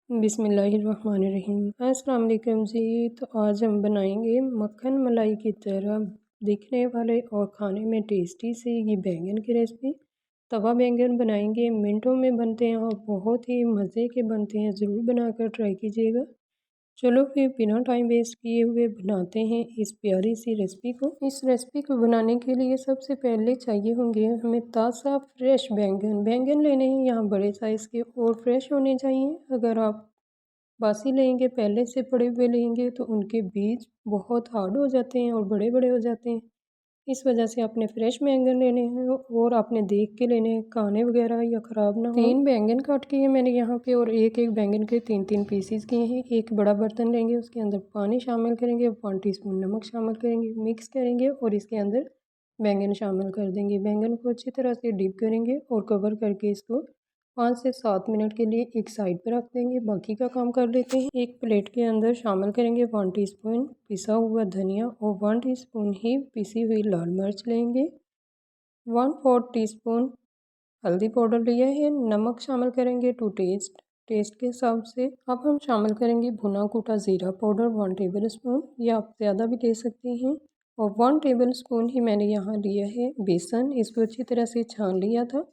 बिस्मिल्लाहिर्रहमानिर्रहीम। अस्सलाम वालेकुम जी। तो आज हम बनाएंगे मक्खन मलाई की तरह दिखने वाले और खाने में टेस्टी से ये बैंगन की रेसिपी। तवा बैंगन बनाएंगे, मिनटों में बनते हैं और बहुत ही मज़े के बनते हैं। ज़रूर बनाकर ट्राई कीजिएगा। चलो फिर बिना टाइम वेस्ट किए हुए बनाते हैं इस प्यारी सी रेसिपी को। इस रेसिपी को बनाने के लिए सबसे पहले चाहिए होंगे हमें ताज़ा फ्रेश बैंगन। बैंगन लेने हैं यहाँ बड़े साइज़ के और फ्रेश होने चाहिए। अगर आप बासी लेंगे, पहले से पड़े हुए लेंगे तो उनके बीज बहुत हार्ड हो जाते हैं और बड़े बड़े हो जाते हैं। इस वजह से आपने फ्रेश बैंगन लेने हैं और आपने देख के लेने हैं, काने वगैरह या ख़राब ना हो। 3 बैंगन काट के हैं मैंने यहाँ पे और एक एक बैंगन के 3-3 पीसीस किए हैं। एक बड़ा बर्तन लेंगे, उसके अंदर पानी शामिल करेंगे, 1 टीस्पून नमक शामिल करेंगे, मिक्स करेंगे और इसके अंदर बैंगन शामिल कर देंगे। बैंगन को अच्छी तरह से डीप करेंगे और कवर करके इसको 5 से 7 मिनट के लिए एक साइड पर रख देंगे। बाकी का काम कर लेते हैं। एक प्लेट के अंदर शामिल करेंगे 1 टीस्पून पिसा हुआ धनिया और 1 टीस्पून ही पिसी हुई लाल मिर्च लेंगे। 1/4 टीस्पून हल्दी पाउडर लिया है। नमक शामिल करेंगे टू टेस्ट के हिसाब से। अब हम शामिल करेंगे भुना कूटा ज़ीरा पाउडर 1 टेबल स्पून, या आप ज़्यादा भी ले सकते हैं। और 1 टेबल स्पून ही मैंने यहाँ लिया है बेसन। इसको अच्छी तरह से छान लिया था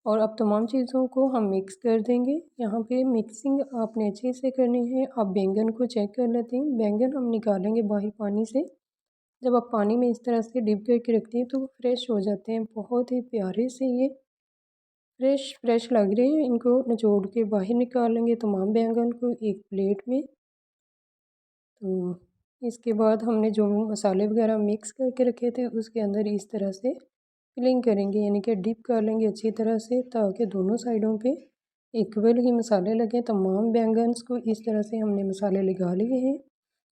और अब तमाम चीज़ों को हम मिक्स कर देंगे। यहाँ पे मिक्सिंग आपने अच्छे से करनी है। अब बैंगन को चेक कर लेते हैं। बैंगन हम निकालेंगे बाहर पानी से। जब आप पानी में इस तरह से डिप करके रखते हैं तो फ्रेश हो जाते हैं। बहुत ही प्यारे से ये फ्रेश लग रहे हैं। इनको निचोड़ के बाहर निकाल लेंगे तमाम बैंगन को एक प्लेट में। तो इसके बाद हमने जो मसाले वगैरह मिक्स करके रखे थे उसके अंदर इस तरह से फिलिंग करेंगे, यानी कि डिप कर लेंगे अच्छी तरह से ताकि दोनों साइडों पे इक्वल ही मसाले लगें। तमाम बैंगन्स को इस तरह से हमने मसाले लगा लिए हैं।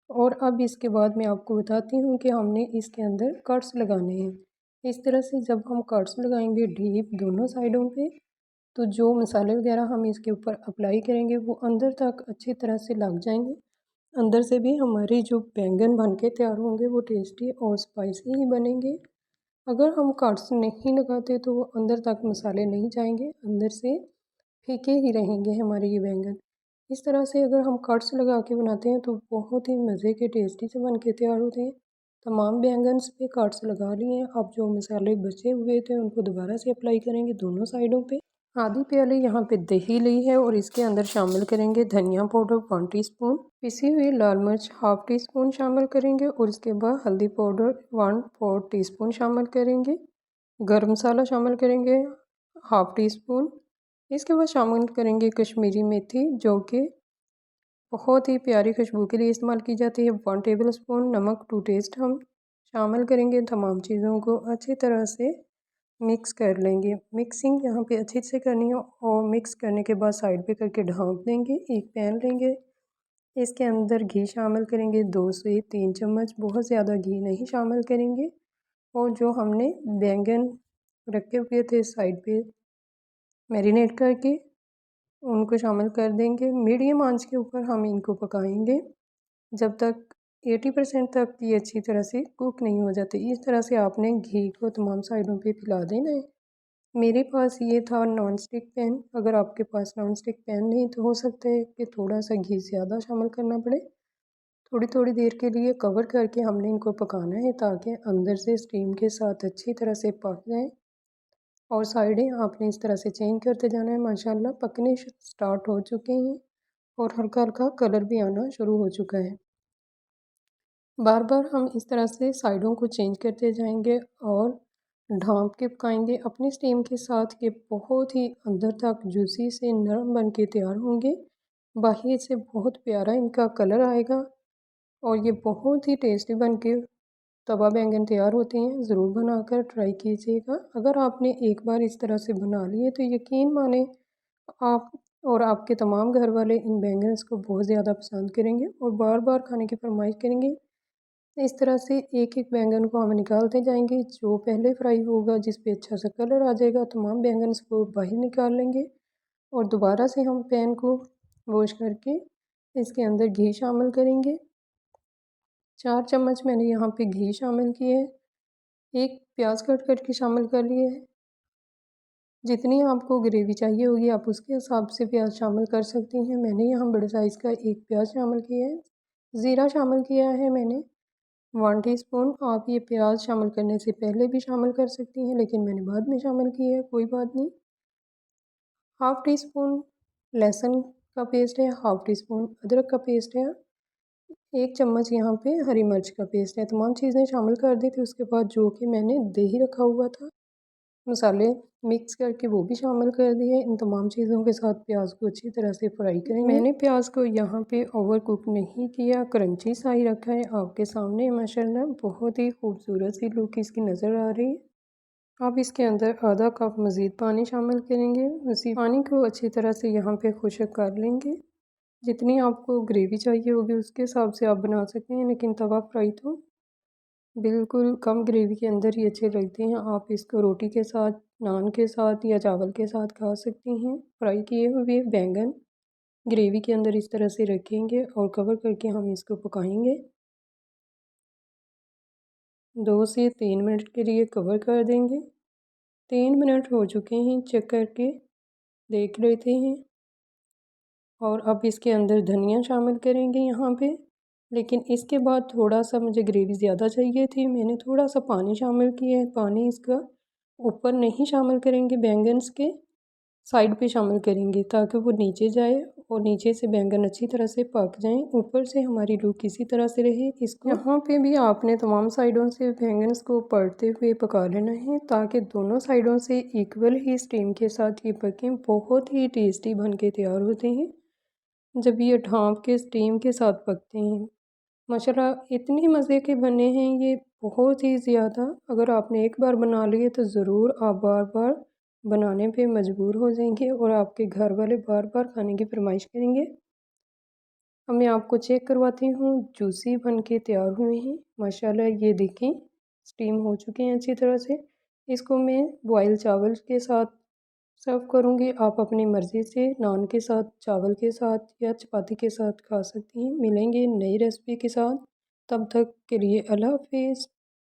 और अब इसके बाद मैं आपको बताती हूँ कि हमने इसके अंदर कट्स लगाने हैं। इस तरह से जब हम कट्स लगाएंगे डीप दोनों साइडों पे, तो जो मसाले वगैरह हम इसके ऊपर अप्लाई करेंगे वो अंदर तक अच्छी तरह से लग जाएंगे। अंदर से भी हमारी जो बैंगन बन के तैयार होंगे वो टेस्टी और स्पाइसी ही बनेंगे। अगर हम कट्स नहीं लगाते तो वो अंदर तक मसाले नहीं जाएंगे, अंदर से फीके ही रहेंगे हमारे ये बैंगन। इस तरह से अगर हम कट्स लगा के बनाते हैं तो बहुत ही मज़े के टेस्टी से बन के तैयार होते हैं। तमाम बैंगन्स पे कट्स लगा लिए हैं। अब जो मसाले बचे हुए थे उनको दोबारा से अप्लाई करेंगे दोनों साइडों पे। आधी प्याली यहाँ पे दही ली है और इसके अंदर शामिल करेंगे धनिया पाउडर 1 टीस्पून, पिसी हुई लाल मिर्च 1/2 टीस्पून शामिल करेंगे और इसके बाद हल्दी पाउडर 1/4 टीस्पून शामिल करेंगे। गरम मसाला शामिल करेंगे 1/2 टीस्पून। इसके बाद शामिल करेंगे कश्मीरी मेथी, जो कि बहुत ही प्यारी खुशबू के लिए इस्तेमाल की जाती है। 1 टेबल स्पून नमक टू टेस्ट हम शामिल करेंगे। तमाम चीज़ों को अच्छी तरह से मिक्स कर लेंगे। मिक्सिंग यहाँ पे अच्छे से करनी है और मिक्स करने के बाद साइड पे करके ढाँप देंगे। एक पैन लेंगे, इसके अंदर घी शामिल करेंगे 2 से 3 चम्मच, बहुत ज़्यादा घी नहीं शामिल करेंगे। और जो हमने बैंगन रखे हुए थे साइड पे मैरिनेट करके, उनको शामिल कर देंगे। मीडियम आंच के ऊपर हम इनको पकाएंगे जब तक 80% तक ये अच्छी तरह से कुक नहीं हो जाते। इस तरह से आपने घी को तमाम साइडों पे फैला देना है। मेरे पास ये था नॉन स्टिक पैन। अगर आपके पास नॉन स्टिक पैन नहीं तो हो सकता है कि थोड़ा सा घी ज़्यादा शामिल करना पड़े। थोड़ी थोड़ी देर के लिए कवर करके हमने इनको पकाना है ताकि अंदर से स्टीम के साथ अच्छी तरह से पक जाए। और साइडें आपने इस तरह से चेंज करते जाना है। माशाल्लाह पकने स्टार्ट हो चुके हैं और हल्का हल्का कलर भी आना शुरू हो चुका है। बार बार हम इस तरह से साइडों को चेंज करते जाएंगे और ढाँप के पकाएंगे अपनी स्टीम के साथ। ये बहुत ही अंदर तक जूसी से नरम बन के तैयार होंगे। बाहर से बहुत प्यारा इनका कलर आएगा और ये बहुत ही टेस्टी बन के तवा बैंगन तैयार होते हैं। ज़रूर बनाकर ट्राई कीजिएगा। अगर आपने एक बार इस तरह से बना लिए तो यकीन माने आप और आपके तमाम घर वाले इन बैंगन्स को बहुत ज़्यादा पसंद करेंगे और बार बार खाने की फरमाइश करेंगे। इस तरह से एक एक बैंगन को हम निकालते जाएंगे। जो पहले फ्राई होगा जिस पे अच्छा सा कलर आ जाएगा, तमाम बैंगन्स को बाहर निकाल लेंगे और दोबारा से हम पैन को वॉश करके इसके अंदर घी शामिल करेंगे। 4 चम्मच मैंने यहाँ पे घी शामिल किए हैं। एक प्याज कट करके शामिल कर लिए है जितनी आपको ग्रेवी चाहिए होगी आप उसके हिसाब से प्याज शामिल कर सकती हैं। मैंने यहाँ बड़े साइज़ का एक प्याज शामिल किया है। ज़ीरा शामिल किया है मैंने 1 टीस्पून। आप ये प्याज शामिल करने से पहले भी शामिल कर सकती हैं, लेकिन मैंने बाद में शामिल किया है, कोई बात नहीं। हाफ़ टी स्पून लहसुन का पेस्ट है, हाफ़ टी स्पून अदरक का पेस्ट है, 1 चम्मच यहाँ पे हरी मिर्च का पेस्ट है। तमाम चीज़ें शामिल कर दी थी। उसके बाद जो कि मैंने दही रखा हुआ था, मसाले मिक्स करके वो भी शामिल कर दिए। इन तमाम चीज़ों के साथ प्याज को अच्छी तरह से फ्राई करेंगे। मैंने प्याज को यहाँ पे ओवर कुक नहीं किया, क्रंची सा ही रखा है। आपके सामने माशाल्लाह बहुत ही खूबसूरत सी लुक इसकी नज़र आ रही है। आप इसके अंदर आधा कप मज़ीद पानी शामिल करेंगे। उसी पानी को अच्छी तरह से यहाँ पे खुश्क कर लेंगे। जितनी आपको ग्रेवी चाहिए होगी उसके हिसाब से आप बना सकते हैं, लेकिन तवा फ्राई तो बिल्कुल कम ग्रेवी के अंदर ही अच्छे लगते हैं। आप इसको रोटी के साथ, नान के साथ या चावल के साथ खा सकती हैं। फ्राई किए हुए बैंगन ग्रेवी के अंदर इस तरह से रखेंगे और कवर करके हम इसको पकाएंगे। 2 से 3 मिनट के लिए कवर कर देंगे। 3 मिनट हो चुके हैं, चेक करके देख लेते हैं। और अब इसके अंदर धनिया शामिल करेंगे यहाँ पे, लेकिन इसके बाद थोड़ा सा मुझे ग्रेवी ज़्यादा चाहिए थी, मैंने थोड़ा सा पानी शामिल किया है। पानी इसका ऊपर नहीं शामिल करेंगे, बैंगन्स के साइड पे शामिल करेंगे ताकि वो नीचे जाए और नीचे से बैंगन अच्छी तरह से पक जाएं। ऊपर से हमारी लुक इसी तरह से रहे। इसको यहाँ पे भी आपने तमाम साइडों से बैंगन्स को पलटते हुए पका लेना है ताकि दोनों साइडों से इक्वल ही स्टीम के साथ ये पकें। बहुत ही टेस्टी बन के तैयार होते हैं जब ये ढाँप के स्टीम के साथ पकते हैं। माशाल्लाह इतने मज़े के बने हैं ये, बहुत ही ज़्यादा। अगर आपने एक बार बना लिए तो ज़रूर आप बार बार बनाने पे मजबूर हो जाएंगे और आपके घर वाले बार बार खाने की फरमाइश करेंगे। अब मैं आपको चेक करवाती हूँ, जूसी बन के तैयार हुए हैं माशाल्लाह। ये देखें स्टीम हो चुके हैं अच्छी तरह से। इसको मैं बॉयल चावल के साथ सर्व करूँगी। आप अपनी मर्ज़ी से नान के साथ, चावल के साथ या चपाती के साथ खा सकती हैं। मिलेंगे नई रेसिपी के साथ, तब तक के लिए अल्लाह हाफ़िज़।